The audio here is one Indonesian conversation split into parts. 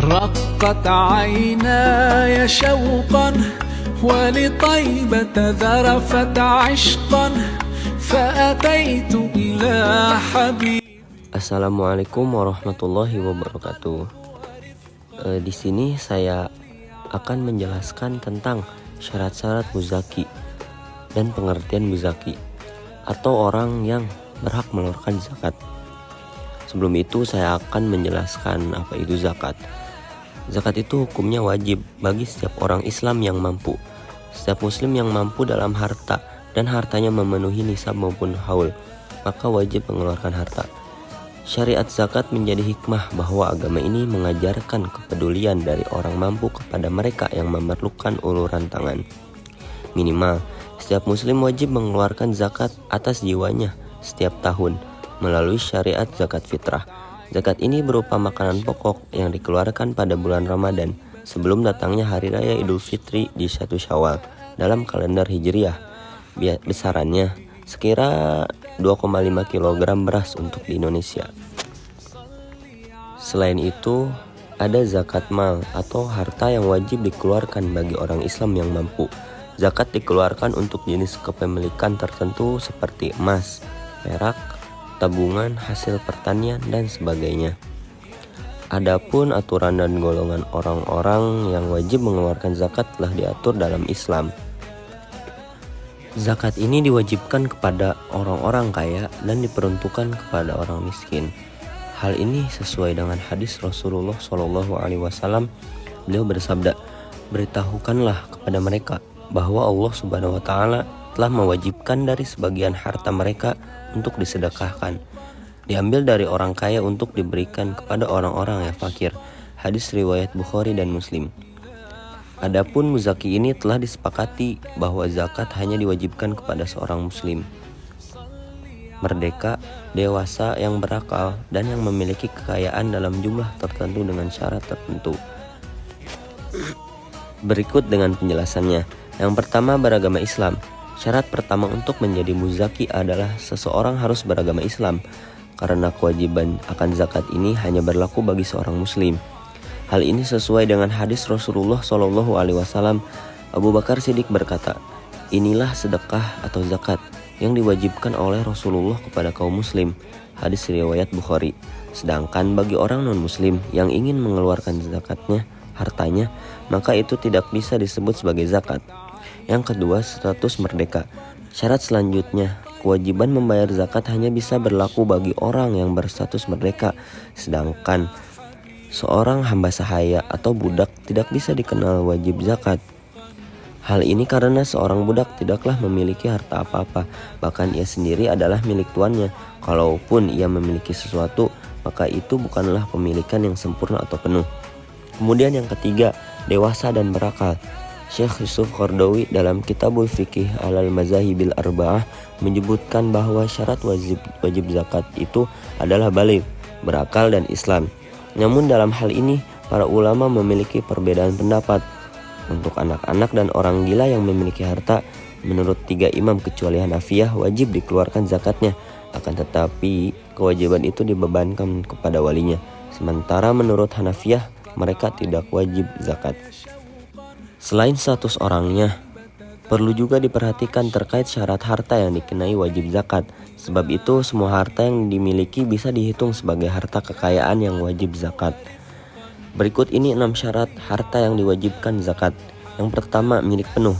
رقت عيناي شوقا ولطيبة ذرفت عشقا فأتيت إلى حبيب. Assalamualaikum warahmatullahi wabarakatuh. Di sini saya akan menjelaskan tentang syarat-syarat muzaki dan pengertian muzaki atau orang yang berhak mengeluarkan zakat. Sebelum itu saya akan menjelaskan apa itu zakat. Zakat itu hukumnya wajib bagi setiap orang Islam yang mampu. Setiap muslim yang mampu dalam harta dan hartanya memenuhi nisab maupun haul, maka wajib mengeluarkan harta. Syariat zakat menjadi hikmah bahwa agama ini mengajarkan kepedulian dari orang mampu kepada mereka yang memerlukan uluran tangan. Minimal, setiap muslim wajib mengeluarkan zakat atas jiwanya setiap tahun melalui syariat zakat fitrah. Zakat ini berupa makanan pokok yang dikeluarkan pada bulan Ramadan sebelum datangnya Hari Raya Idul Fitri di 1 Syawal dalam kalender Hijriah. Besarannya sekira 2,5 kg beras untuk di Indonesia. Selain itu, ada zakat mal atau harta yang wajib dikeluarkan bagi orang Islam yang mampu. Zakat dikeluarkan untuk jenis kepemilikan tertentu seperti emas, perak, tabungan, hasil pertanian, dan sebagainya. Adapun aturan dan golongan orang-orang yang wajib mengeluarkan zakat telah diatur dalam Islam. Zakat ini diwajibkan kepada orang-orang kaya dan diperuntukkan kepada orang miskin. Hal ini sesuai dengan hadis Rasulullah SAW. Beliau bersabda, "Beritahukanlah kepada mereka bahwa Allah Subhanahu wa Ta'ala telah mewajibkan dari sebagian harta mereka untuk disedekahkan, diambil dari orang kaya untuk diberikan kepada orang-orang yang fakir." Hadis riwayat Bukhari dan Muslim. Adapun muzaki ini telah disepakati bahwa zakat hanya diwajibkan kepada seorang muslim merdeka, dewasa, yang berakal, dan yang memiliki kekayaan dalam jumlah tertentu dengan syarat tertentu. Berikut dengan penjelasannya. Yang pertama, beragama Islam. Syarat pertama untuk menjadi muzaki adalah seseorang harus beragama Islam, karena kewajiban akan zakat ini hanya berlaku bagi seorang muslim. Hal ini sesuai dengan hadis Rasulullah SAW. Abu Bakar Siddiq berkata, "Inilah sedekah atau zakat yang diwajibkan oleh Rasulullah kepada kaum muslim." Hadis riwayat Bukhari. Sedangkan bagi orang non-muslim yang ingin mengeluarkan zakatnya, hartanya, maka itu tidak bisa disebut sebagai zakat. Yang kedua, status merdeka. Syarat selanjutnya, kewajiban membayar zakat hanya bisa berlaku bagi orang yang berstatus merdeka, sedangkan seorang hamba sahaya atau budak tidak bisa dikenal wajib zakat. Hal ini karena seorang budak tidaklah memiliki harta apa-apa, bahkan ia sendiri adalah milik tuannya. Kalaupun ia memiliki sesuatu, maka itu bukanlah pemilikan yang sempurna atau penuh. Kemudian yang ketiga, dewasa dan berakal. Syekh Yusuf Qaradawi dalam Kitabul Fiqih alal Mazahibil Arba'ah menyebutkan bahwa syarat wajib zakat itu adalah baligh, berakal, dan Islam. Namun dalam hal ini para ulama memiliki perbedaan pendapat. Untuk anak-anak dan orang gila yang memiliki harta, menurut 3 imam kecuali Hanafiyah wajib dikeluarkan zakatnya, akan tetapi kewajiban itu dibebankan kepada walinya. Sementara menurut Hanafiyah mereka tidak wajib zakat. Selain status orangnya, perlu juga diperhatikan terkait syarat harta yang dikenai wajib zakat. Sebab itu semua harta yang dimiliki bisa dihitung sebagai harta kekayaan yang wajib zakat. Berikut ini 6 syarat harta yang diwajibkan zakat. Yang pertama, milik penuh.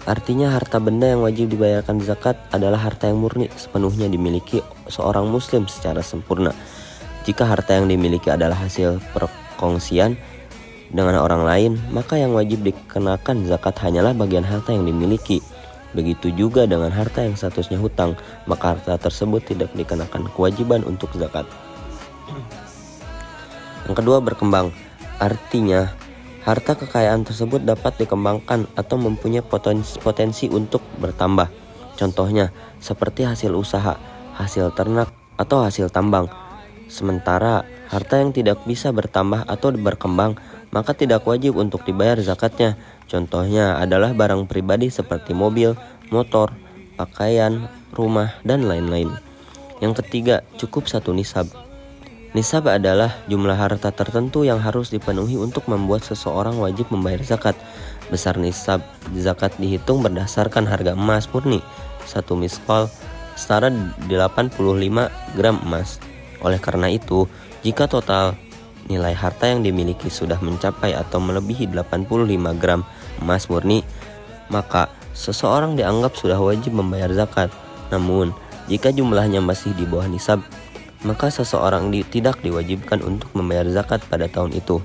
Artinya harta benda yang wajib dibayarkan zakat adalah harta yang murni sepenuhnya dimiliki seorang muslim secara sempurna. Jika harta yang dimiliki adalah hasil perkongsian dengan orang lain, maka yang wajib dikenakan zakat hanyalah bagian harta yang dimiliki. Begitu juga dengan harta yang statusnya hutang, maka harta tersebut tidak dikenakan kewajiban untuk zakat. Yang kedua, berkembang. Artinya, harta kekayaan tersebut dapat dikembangkan atau mempunyai potensi untuk bertambah. Contohnya, seperti hasil usaha, hasil ternak, atau hasil tambang. Sementara, harta yang tidak bisa bertambah atau berkembang, maka tidak wajib untuk dibayar zakatnya. Contohnya adalah barang pribadi seperti mobil, motor, pakaian, rumah, dan lain-lain. Yang ketiga, cukup 1 nisab. Nisab adalah jumlah harta tertentu yang harus dipenuhi untuk membuat seseorang wajib membayar zakat. Besar nisab zakat dihitung berdasarkan harga emas murni. 1 misqal setara 85 gram emas. Oleh karena itu, jika total nilai harta yang dimiliki sudah mencapai atau melebihi 85 gram emas murni, maka seseorang dianggap sudah wajib membayar zakat. Namun, jika jumlahnya masih di bawah nisab, maka seseorang tidak diwajibkan untuk membayar zakat pada tahun itu.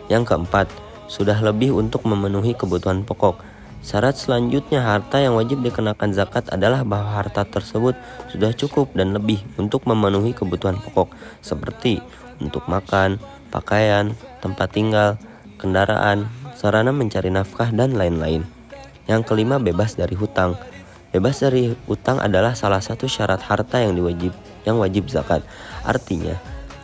Yang keempat, sudah lebih untuk memenuhi kebutuhan pokok. Syarat selanjutnya harta yang wajib dikenakan zakat adalah bahwa harta tersebut sudah cukup dan lebih untuk memenuhi kebutuhan pokok, seperti untuk makan, pakaian, tempat tinggal, kendaraan, sarana mencari nafkah, dan lain-lain. Yang kelima, bebas dari hutang. Bebas dari hutang adalah salah satu syarat harta yang wajib zakat. Artinya,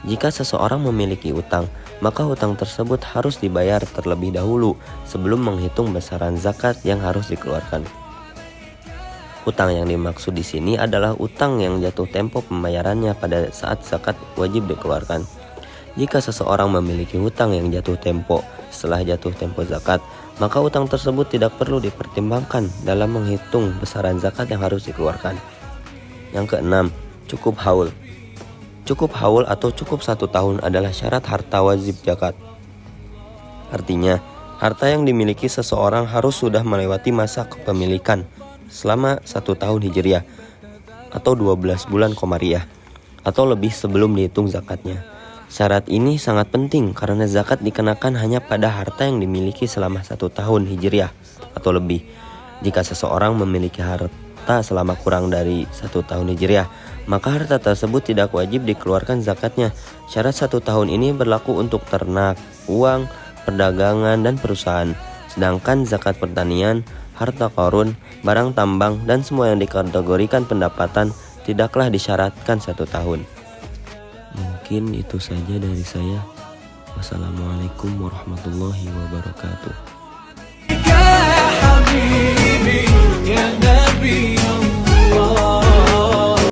jika seseorang memiliki hutang, maka hutang tersebut harus dibayar terlebih dahulu sebelum menghitung besaran zakat yang harus dikeluarkan. Hutang yang dimaksud di sini adalah hutang yang jatuh tempo pembayarannya pada saat zakat wajib dikeluarkan. Jika seseorang memiliki hutang yang jatuh tempo setelah jatuh tempo zakat, maka hutang tersebut tidak perlu dipertimbangkan dalam menghitung besaran zakat yang harus dikeluarkan. Yang keenam, cukup haul. Cukup haul atau cukup 1 tahun adalah syarat harta wajib zakat. Artinya, harta yang dimiliki seseorang harus sudah melewati masa kepemilikan selama 1 tahun Hijriah atau 12 bulan Komariah atau lebih sebelum dihitung zakatnya. Syarat ini sangat penting karena zakat dikenakan hanya pada harta yang dimiliki selama 1 tahun Hijriah atau lebih. Jika seseorang memiliki harta selama kurang dari 1 tahun Hijriah, maka harta tersebut tidak wajib dikeluarkan zakatnya. Syarat 1 tahun ini berlaku untuk ternak, uang, perdagangan, dan perusahaan. Sedangkan zakat pertanian, harta karun, barang tambang, dan semua yang dikategorikan pendapatan tidaklah disyaratkan 1 tahun. Mungkin itu saja dari saya. Wassalamualaikum warahmatullahi wabarakatuh.